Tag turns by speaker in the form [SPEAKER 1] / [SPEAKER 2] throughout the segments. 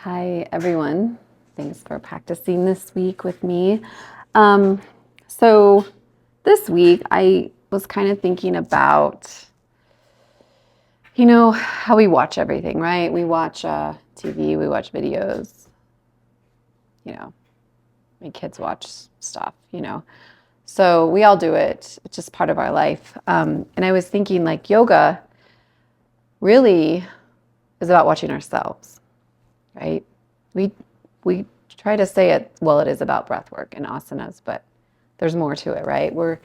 [SPEAKER 1] Hi, everyone. Thanks for practicing this week with me. So this week I was kind of thinking about, how we watch everything, right? We watch TV, we watch videos, my kids watch stuff. So we all do it. It's just part of our life. And I was thinking like yoga really is about watching ourselves, right? We try to say it, well, it is about breath work and asanas, but there's more to it, right? We're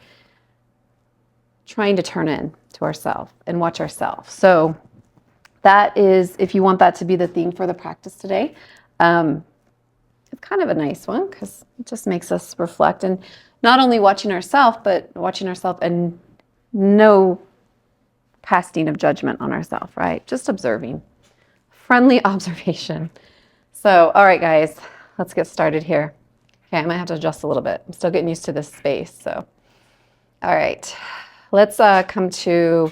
[SPEAKER 1] trying to turn in to ourselves and watch ourselves. So that is, if you want that to be the theme for the practice today, it's kind of a nice one because it just makes us reflect and not only watching ourselves, but watching ourselves and no casting of judgment on ourselves, right? Just observing, friendly observation. So, all right, guys, let's get started here. Okay, I might have to adjust a little bit. I'm still getting used to this space. So, all right, let's come to,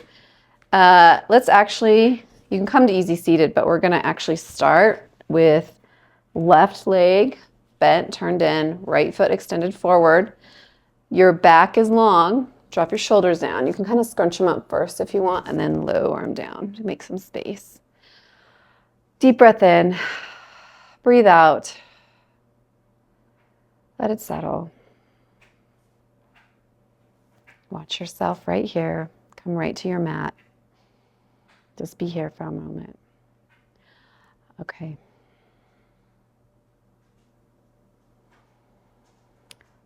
[SPEAKER 1] let's actually, you can come to easy seated, but we're going to actually start with left leg bent, turned in, right foot extended forward. Your back is long. Drop your shoulders down. You can kind of scrunch them up first if you want, and then lower them down to make some space. Deep breath in. Breathe out. Let it settle. Watch yourself right here. Come right to your mat. Just be here for a moment. Okay.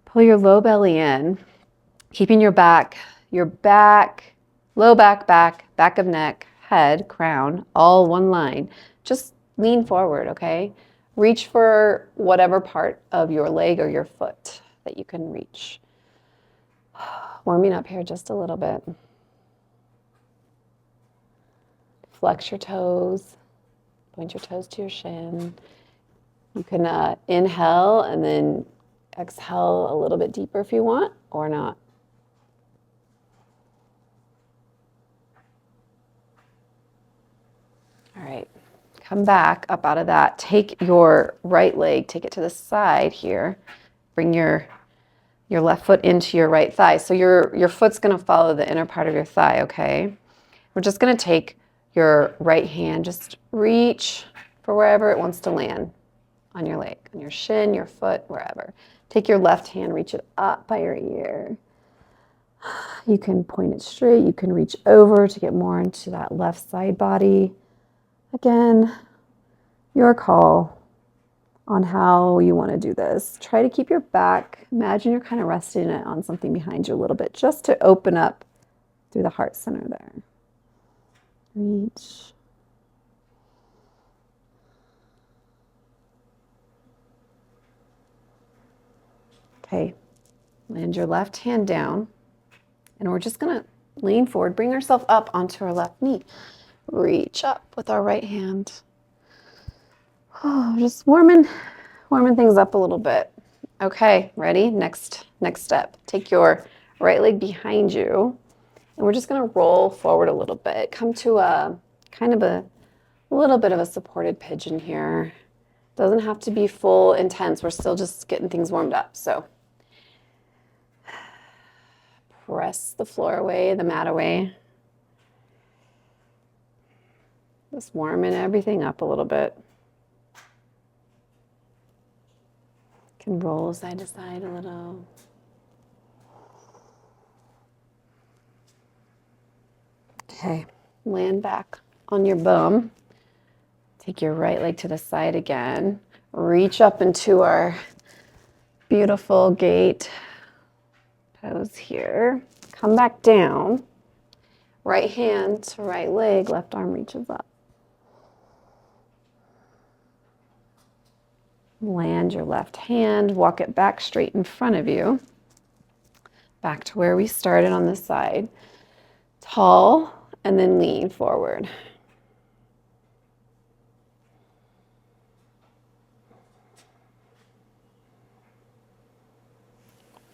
[SPEAKER 1] Pull your low belly in, keeping your back, low back, back of neck, head, crown, all one line. Just lean forward, okay? Reach for whatever part of your leg or your foot that you can reach. Warming up here just a little bit. Flex your toes. Point your toes to your shin. You can inhale and then exhale a little bit deeper if you want, or not. All right, come back up out of that. Take your right leg, take it to the side here. Bring your left foot into your right thigh. So your foot's gonna follow the inner part of your thigh, okay? We're just gonna take your right hand, just reach for wherever it wants to land on your leg, on your shin, your foot, wherever. Take your left hand, reach it up by your ear. You can point it straight. You can reach over to get more into that left side body. Again, your call on how you want to do this. Try to keep your back. Imagine you're kind of resting it on something behind you a little bit, just to open up through the heart center there. Reach. Okay, land your left hand down, and we're just gonna lean forward, bring ourselves up onto our left knee. Reach up with our right hand. Oh, just warming things up a little bit. Okay, ready? Next step. Take your right leg behind you, and we're just gonna roll forward a little bit. Come to a kind of a little bit of a supported pigeon here. Doesn't have to be full intense. We're still just getting things warmed up. So press the floor away, the mat away. Just warming everything up a little bit. Can roll side to side a little. Okay, land back on your bum. Take your right leg to the side again. Reach up into our beautiful gate pose here. Come back down. Right hand to right leg, left arm reaches up. Land your left hand, walk it back straight in front of you. Back to where we started on this side. Tall, and then lean forward.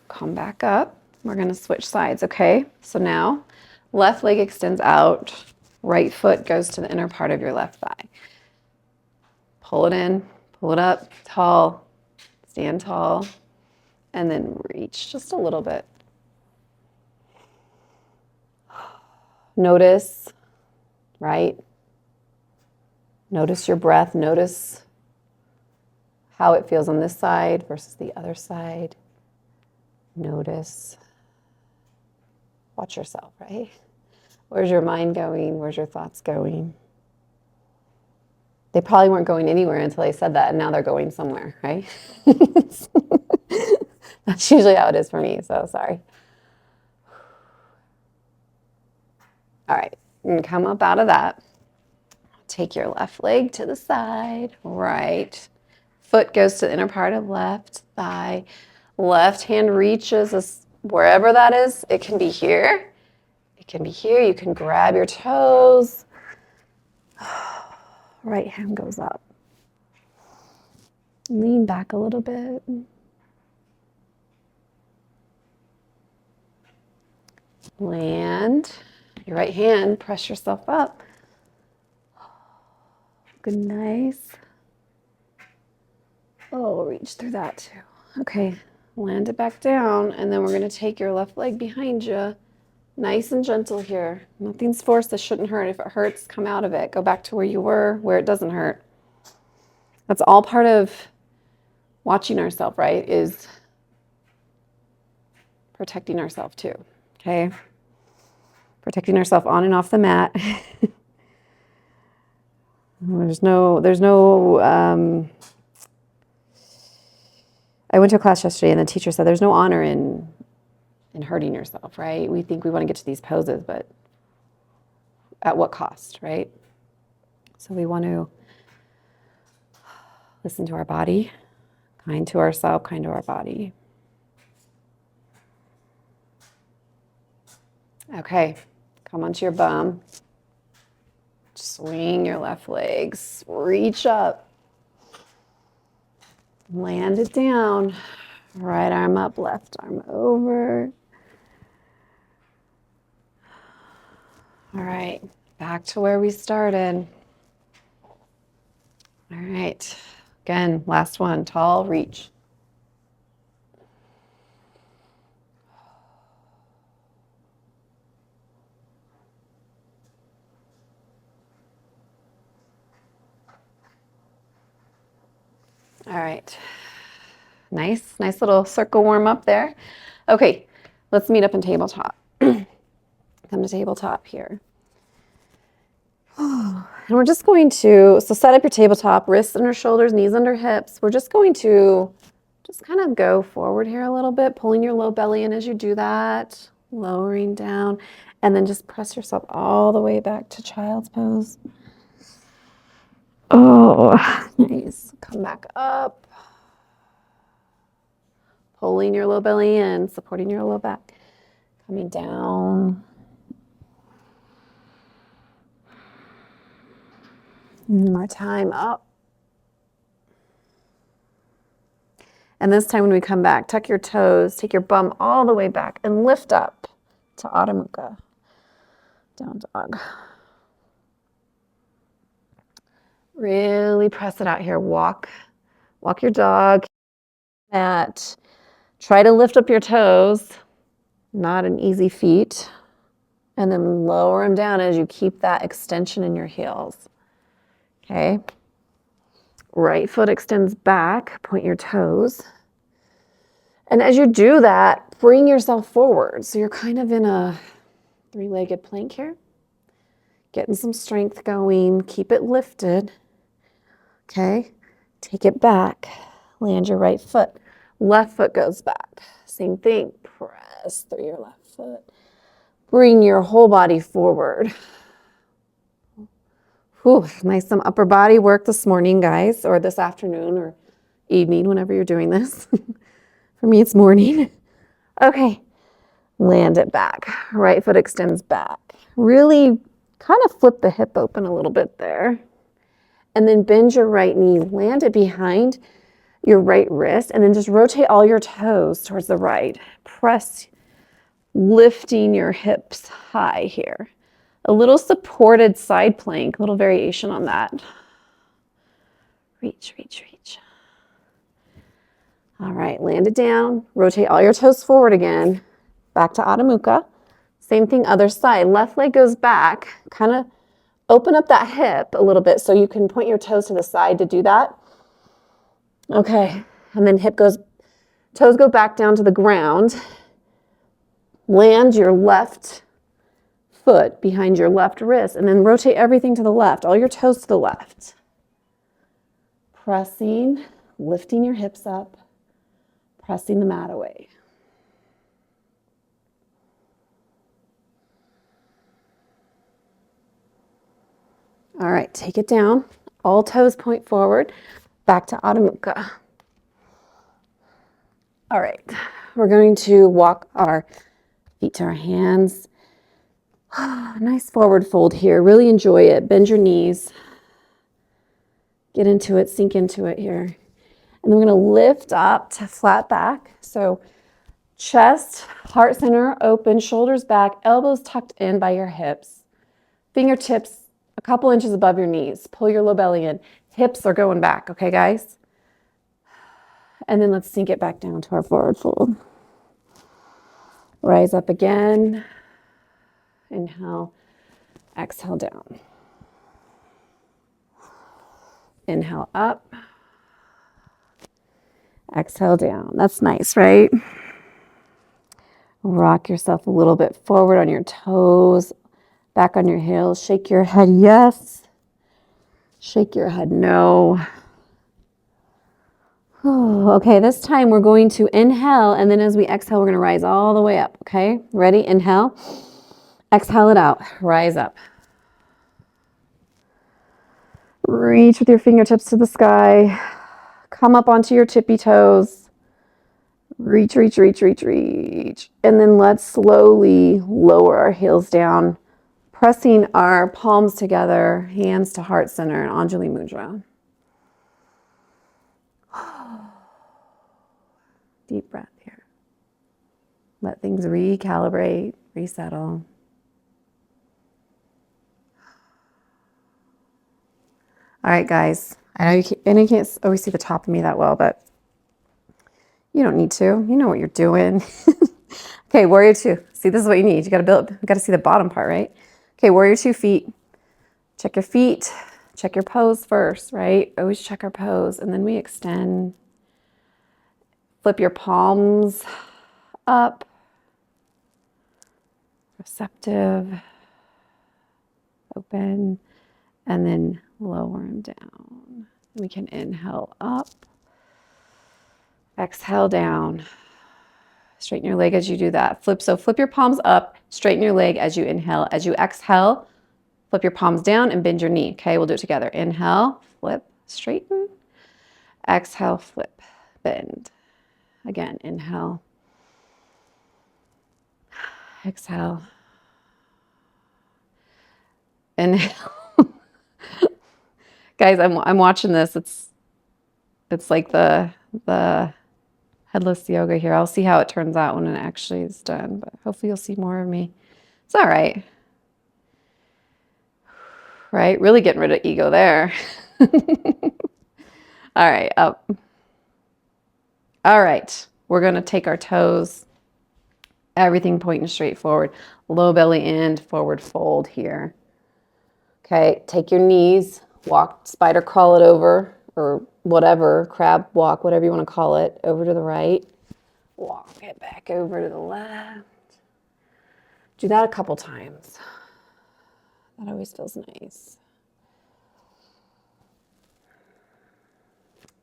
[SPEAKER 1] Come back up. We're gonna switch sides, okay? So now, left leg extends out, right foot goes to the inner part of your left thigh. Pull it in, Pull it up, tall, stand tall, and then reach just a little bit. Notice, right? Notice your breath. Notice how it feels on this side versus the other side. Notice. Watch yourself, right? Where's your mind going? Where's your thoughts going? They probably weren't going anywhere until I said that, and now they're going somewhere, right? That's usually how it is for me, so sorry. All right, and come up out of that. Take your left leg to the side, right. Foot goes to the inner part of left thigh. Left hand reaches wherever that is. It can be here. It can be here. You can grab your toes. Right hand goes up. Lean back a little bit. Land. Your right hand, press yourself up. Good, nice. Oh, reach through that too. Okay, land it back down, and then we're going to take your left leg behind you. Nice and gentle here. Nothing's forced. This shouldn't hurt. If it hurts, come out of it. Go back to where you were, where it doesn't hurt. That's all part of watching ourselves, right? Is protecting ourselves too, okay? Protecting ourselves on and off the mat. There's no, I went to a class yesterday and the teacher said there's no honor in hurting yourself, right? We think we want to get to these poses, but at what cost, right? So we want to listen to our body, kind to ourselves, kind to our body. Okay, come onto your bum. Swing your left legs, reach up. Land it down. Right arm up, left arm over. All right, back to where we started. All right, again, last one, tall reach. All right, nice little circle warm up there. Okay, let's meet up in tabletop. Come to tabletop here. And we're just going to, so set up your tabletop, wrists under shoulders, knees under hips. We're just going to just kind of go forward here a little bit, pulling your low belly in as you do that, lowering down, and then just press yourself all the way back to child's pose. Oh, nice. Come back up. Pulling your low belly in, supporting your low back. Coming down. One more time, up. And this time when we come back, tuck your toes, take your bum all the way back and lift up to Adho Mukha. Down dog. Really press it out here. Walk your dog. Try to lift up your toes. Not an easy feat. And then lower them down as you keep that extension in your heels. Okay. Right foot extends back. Point your toes. And as you do that, bring yourself forward. So you're kind of in a three-legged plank here. Getting some strength going. Keep it lifted. Okay. Take it back. Land your right foot. Left foot goes back. Same thing. Press through your left foot. Bring your whole body forward. Whew, nice some upper body work this morning, guys, or this afternoon or evening, whenever you're doing this. For me, it's morning. Okay. Land it back. Right foot extends back. Really kind of flip the hip open a little bit there. And then bend your right knee. Land it behind your right wrist. And then just rotate all your toes towards the right. Press, lifting your hips high here. A little supported side plank, a little variation on that. Reach, reach, reach. All right, land it down. Rotate all your toes forward again. Back to Adho Mukha. Same thing, other side. Left leg goes back. Kind of open up that hip a little bit so you can point your toes to the side to do that. Okay, and then toes go back down to the ground. Land your left foot behind your left wrist and then rotate everything to the left, all your toes to the left. Pressing, lifting your hips up, pressing the mat away. All right, take it down. All toes point forward, back to Adho Mukha. All right, we're going to walk our feet to our hands. Nice forward fold here. Really enjoy it. Bend your knees. Get into it, sink into it here. And then we're going to lift up to flat back. So chest, heart center open, shoulders back, elbows tucked in by your hips. Fingertips a couple inches above your knees. Pull your low belly in. Hips are going back, okay, guys? And then let's sink it back down to our forward fold. Rise up again. Inhale, exhale down. Inhale up. Exhale down. That's nice, right? Rock yourself a little bit forward on your toes, back on your heels. Shake your head yes. Shake your head no. Okay, this time we're going to inhale, and then as we exhale, we're going to rise all the way up, okay? Ready? Inhale. Exhale it out. Rise up. Reach with your fingertips to the sky. Come up onto your tippy toes. Reach, reach, reach, reach, reach. And then let's slowly lower our heels down, pressing our palms together, hands to heart center in Anjali Mudra. Deep breath here. Let things recalibrate, resettle. All right, guys. I know you can't always see the top of me that well, but you don't need to. You know what you're doing. Okay, warrior two. See, this is what you need. You got to see the bottom part, right? Okay, warrior 2 feet. Check your feet. Check your pose first, right? Always check our pose, and then we extend. Flip your palms up. Receptive. Open. And then lower them down. We can inhale up. Exhale down. Straighten your leg as you do that. Flip your palms up. Straighten your leg as you inhale. As you exhale, flip your palms down and bend your knee. Okay, we'll do it together. Inhale, flip, straighten. Exhale, flip, bend. Again, inhale. Exhale. Inhale. Guys, I'm watching this. It's like the headless yoga here. I'll see how it turns out when it actually is done, but hopefully you'll see more of me. It's all right. Right? Really getting rid of ego there. All right, up. All right, we're going to take our toes, everything pointing straight forward. Low belly in, forward fold here. Okay, take your knees, walk, spider crawl it over, or whatever, crab walk, whatever you want to call it, over to the right. Walk it back over to the left. Do that a couple times. That always feels nice.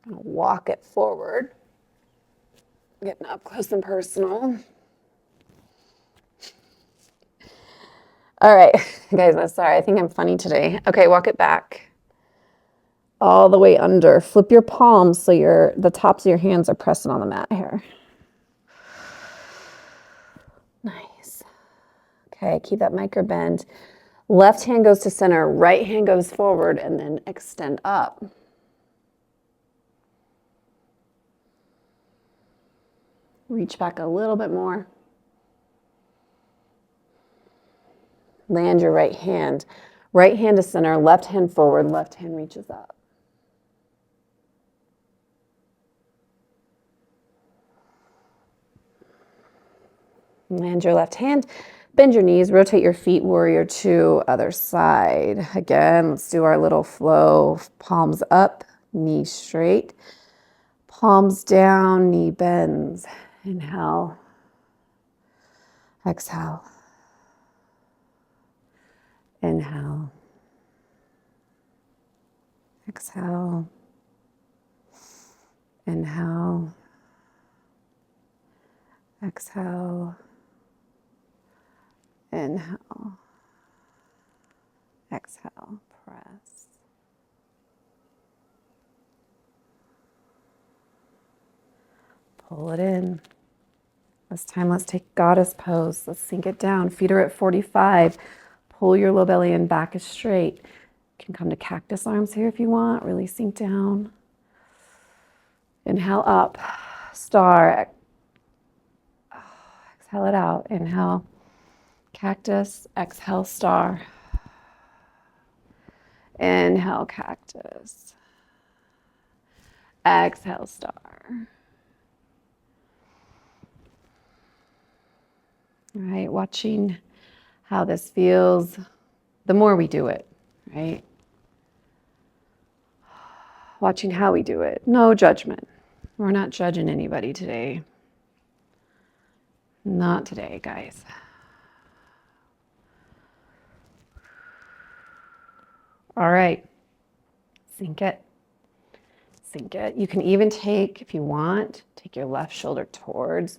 [SPEAKER 1] I'm gonna walk it forward. Getting up close and personal. All right, guys, I'm sorry. I think I'm funny today. Okay, walk it back. All the way under. Flip your palms so the tops of your hands are pressing on the mat here. Nice. Okay, keep that micro bend. Left hand goes to center, right hand goes forward, and then extend up. Reach back a little bit more. Land your right hand. Right hand to center, left hand forward, left hand reaches up. Land your left hand, bend your knees, rotate your feet, warrior two, other side. Again, let's do our little flow. Palms up, knees straight. Palms down, knee bends. Inhale. Exhale. Inhale. Exhale. Inhale. Exhale. Inhale. Exhale. Press. Pull it in. This time, let's take goddess pose. Let's sink it down. Feet are at 45. Pull your low belly in, back is straight. You can come to cactus arms here if you want. Really sink down. Inhale up. Star. Exhale it out. Inhale. Cactus. Exhale, star. Inhale, cactus. Exhale, star. All right, watching how this feels, the more we do it, right? Watching how we do it. No judgment. We're not judging anybody today. Not today, guys. All right, sink it. Sink it. You can even take, if you want, take your left shoulder towards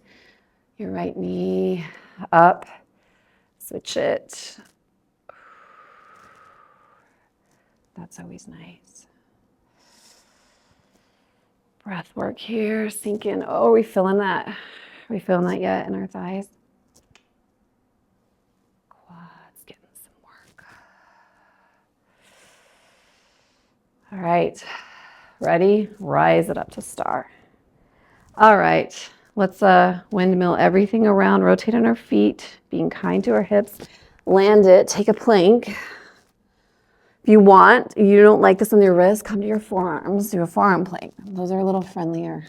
[SPEAKER 1] your right knee, up, switch it. That's always nice. Breath work here, sink in. Oh, are we feeling that? Are we feeling that yet in our thighs? Quads getting some work. All right, ready? Rise it up to star. All right, let's windmill everything around, rotate on our feet, being kind to our hips. Land it, take a plank. If you want, you don't like this on your wrist, come to your forearms, do a forearm plank. Those are a little friendlier.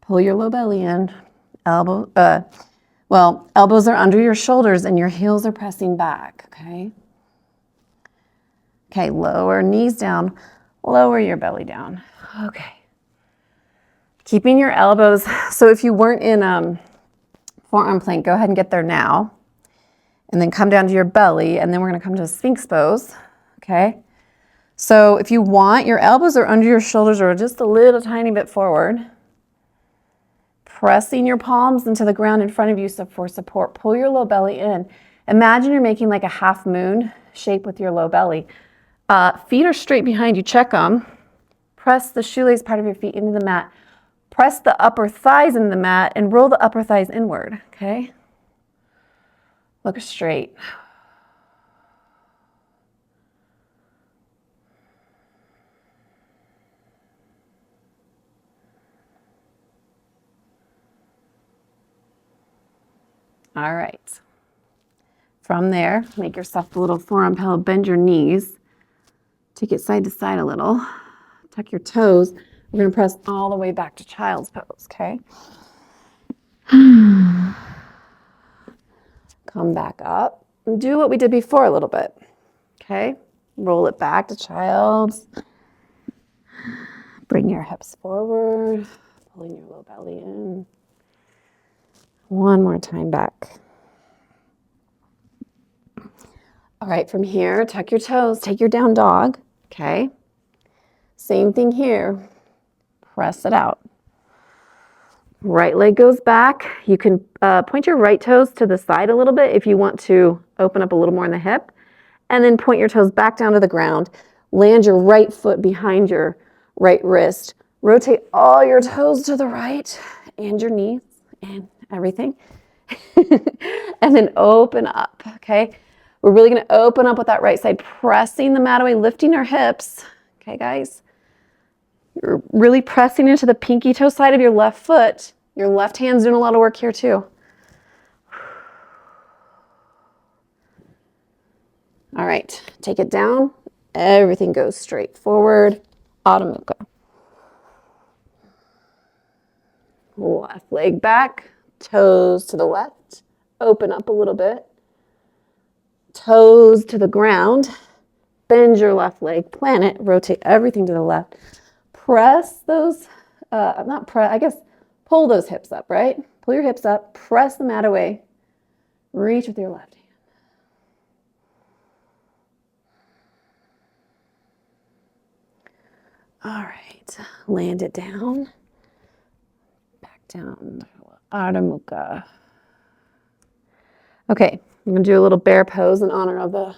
[SPEAKER 1] Pull your low belly in. Elbows are under your shoulders and your heels are pressing back, okay? Okay, lower knees down, lower your belly down. Okay. Keeping your elbows, so if you weren't in forearm plank, go ahead and get there now. And then come down to your belly, and then we're gonna come to a Sphinx pose, okay? So if you want, your elbows are under your shoulders or just a little tiny bit forward. Pressing your palms into the ground in front of you for support. Pull your low belly in. Imagine you're making like a half moon shape with your low belly. Feet are straight behind you, check them. Press the shoelace part of your feet into the mat. Press the upper thighs into the mat and roll the upper thighs inward, okay? Look straight. All right. From there, make yourself a little forearm pillow, bend your knees. Take it side to side a little. Tuck your toes. We're gonna press all the way back to child's pose, okay? Come back up and do what we did before a little bit, okay? Roll it back to child's. Bring your hips forward, pulling your low belly in. One more time back. All right, from here, tuck your toes, take your down dog, okay? Same thing here, press it out. Right leg goes back. You can point your right toes to the side a little bit if you want to open up a little more in the hip, and then point your toes back down to the ground. Land your right foot behind your right wrist. Rotate all your toes to the right and your knees and everything. And then open up, okay? We're really gonna open up with that right side, pressing the mat away, lifting our hips, okay, guys? You're really pressing into the pinky toe side of your left foot. Your left hand's doing a lot of work here too. All right, take it down. Everything goes straight forward. Adho Mukha. Left leg back, toes to the left, open up a little bit. Toes to the ground, bend your left leg, plant it, rotate everything to the left. Press those, not press, I guess pull those hips up, right? Pull your hips up, press the mat away, reach with your left hand. All right, land it down, back down, Ardha Mukha. Okay, I'm gonna do a little bear pose in honor of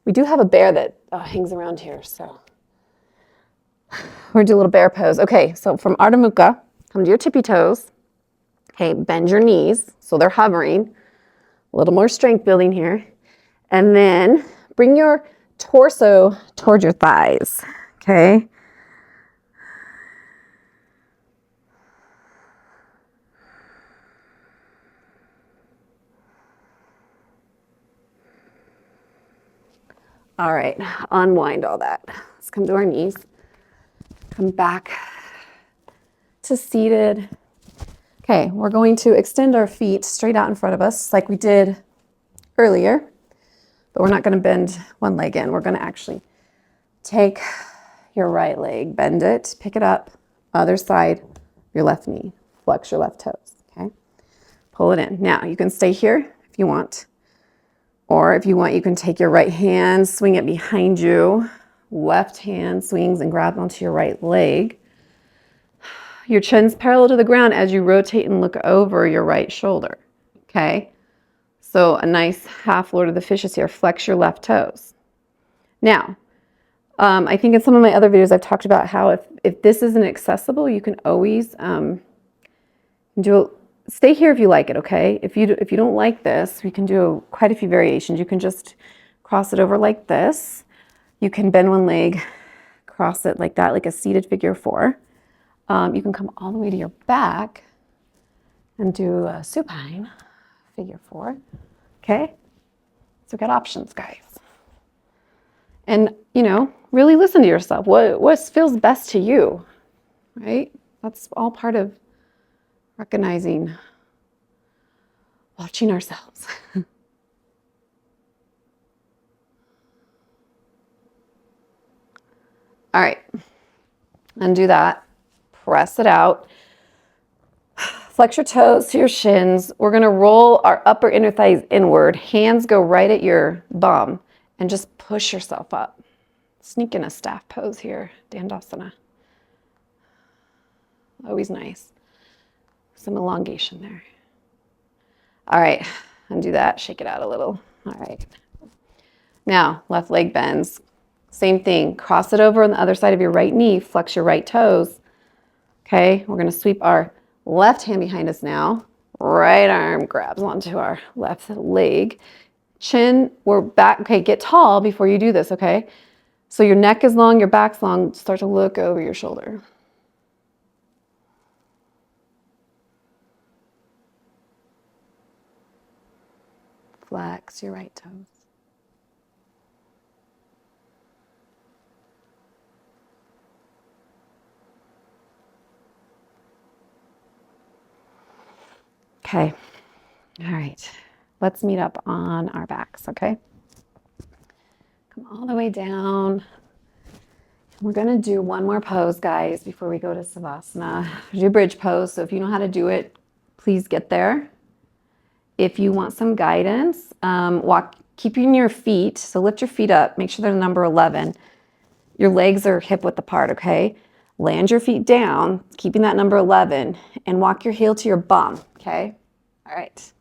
[SPEAKER 1] we do have a bear that hangs around here, so we're gonna do a little bear pose. Okay, so from Ardha Mukha, come to your tippy toes. Okay, bend your knees so they're hovering. A little more strength building here. And then bring your torso toward your thighs, okay? All right, unwind all that. Let's come to our knees. Come back to seated. Okay, we're going to extend our feet straight out in front of us like we did earlier, but we're not going to bend one leg in. We're going to actually take your right leg, bend it, pick it up, other side, your left knee, flex your left toes, okay? Pull it in. Now, you can stay here if you want, or if you want, you can take your right hand, swing it behind you, left hand swings and grabs onto your right leg. Your chin's parallel to the ground as you rotate and look over your right shoulder, okay? So a nice half Lord of the Fishes here. Flex your left toes. Now, I think in some of my other videos I've talked about how if this isn't accessible, you can always stay here if you like it, okay? If you don't like this, we can do quite a few variations. You can just cross it over like this. You can bend one leg, cross it like that, like a seated figure four. You can come all the way to your back and do a supine figure four, okay? So we've got options, guys. And, really listen to yourself. What feels best to you, right? That's all part of recognizing, watching ourselves. All right, undo that. Press it out. Flex your toes to your shins. We're going to roll our upper inner thighs inward. Hands go right at your bum and just push yourself up. Sneak in a staff pose here, Dandasana. Always nice. Some elongation there. All right, undo that. Shake it out a little. All right. Now, left leg bends. Same thing. Cross it over on the other side of your right knee. Flex your right toes. Okay, we're going to sweep our left hand behind us now. Right arm grabs onto our left leg. Chin, we're back. Okay, get tall before you do this, okay? So your neck is long, your back's long. Start to look over your shoulder. Flex your right toes. Okay, all right. Let's meet up on our backs, okay? Come all the way down. We're gonna do one more pose, guys, before we go to Savasana. Do bridge pose, so if you know how to do it, please get there. If you want some guidance, keeping your feet, so lift your feet up, make sure they're number 11. Your legs are hip width apart, okay? Land your feet down, keeping that number 11, and walk your heel to your bum, okay? All right.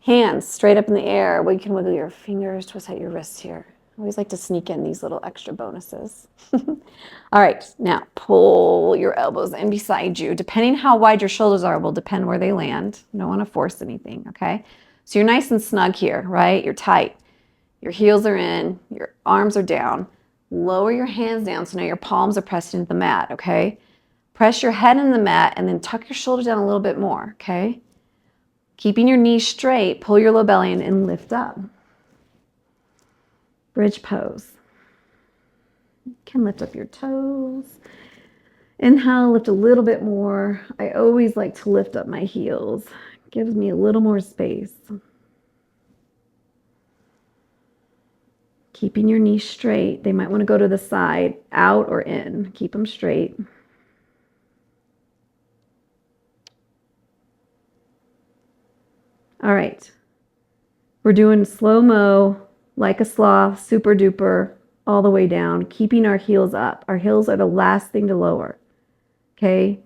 [SPEAKER 1] Hands straight up in the air. Well, you can wiggle your fingers, twist out your wrists here. I always like to sneak in these little extra bonuses. All right, now pull your elbows in beside you. Depending how wide your shoulders are will depend where they land. You don't want to force anything, okay? So you're nice and snug here, right? You're tight. Your heels are in, your arms are down. Lower your hands down so now your palms are pressed into the mat, okay? Press your head in the mat and then tuck your shoulders down a little bit more, okay? Keeping your knees straight, pull your low belly in and lift up. Bridge pose. You can lift up your toes. Inhale, lift a little bit more. I always like to lift up my heels. Gives me a little more space. Keeping your knees straight. They might want to go to the side, out or in. Keep them straight. All right. We're doing slow-mo, like a sloth, super duper, all the way down, keeping our heels up. Our heels are the last thing to lower. Okay?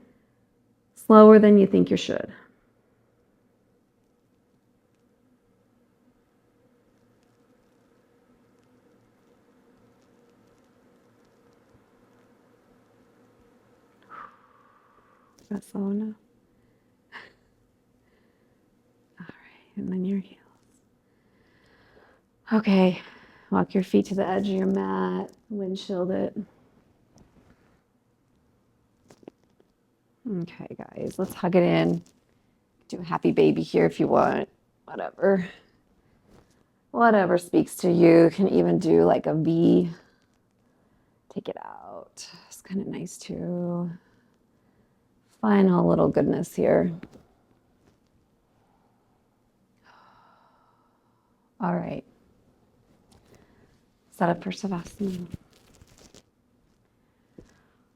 [SPEAKER 1] Slower than you think you should. Savasana. All right, and then your heels. Okay, walk your feet to the edge of your mat, windshield it. Okay, guys, let's hug it in. Do a happy baby here if you want. Whatever. Whatever speaks to you. Can even do like a V. Take it out. It's kind of nice too. Final little goodness here. All right. Set up for Savasana.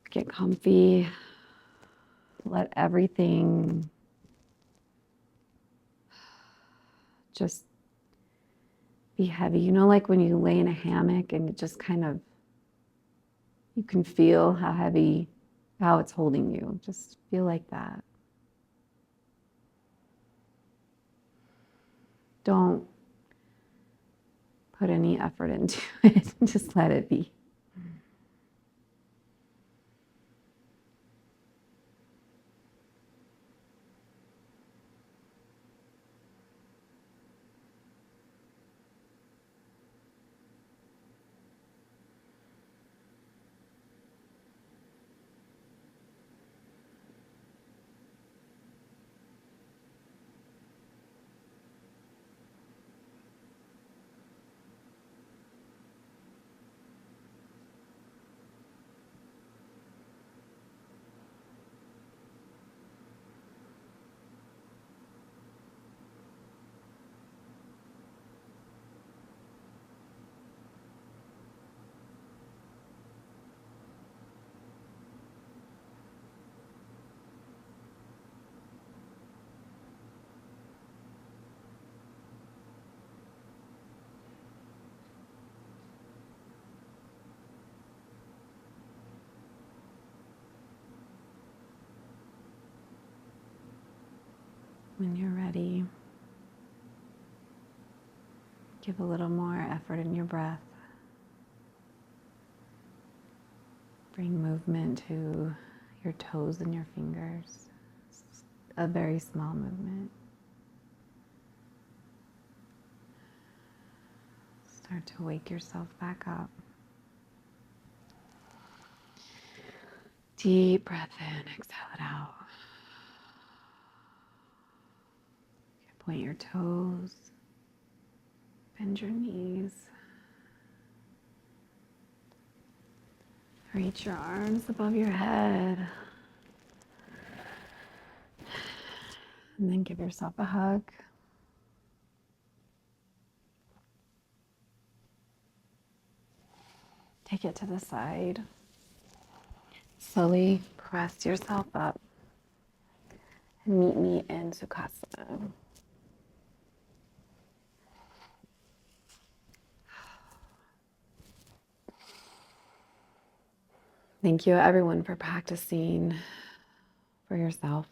[SPEAKER 1] Get comfy. Let everything just be heavy. You know, like when you lay in a hammock and it just kind of, you can feel how heavy, how it's holding you. Just feel like that. Don't put any effort into it. Just let it be. When you're ready, give a little more effort in your breath. Bring movement to your toes and your fingers. It's a very small movement. Start to wake yourself back up. Deep breath in, exhale it out. Point your toes, bend your knees. Reach your arms above your head. And then give yourself a hug. Take it to the side. Slowly press yourself up and meet me in Sukhasana. Thank you, everyone, for practicing for yourself.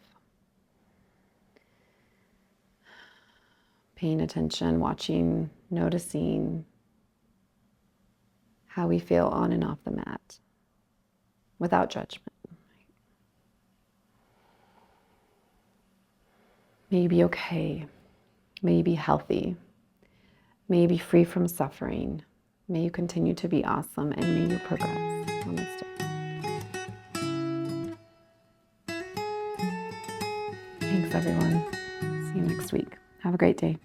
[SPEAKER 1] Paying attention, watching, noticing how we feel on and off the mat without judgment. May you be okay. May you be healthy. May you be free from suffering. May you continue to be awesome, and may you progress on this day. Thanks, everyone. See you next week. Have a great day.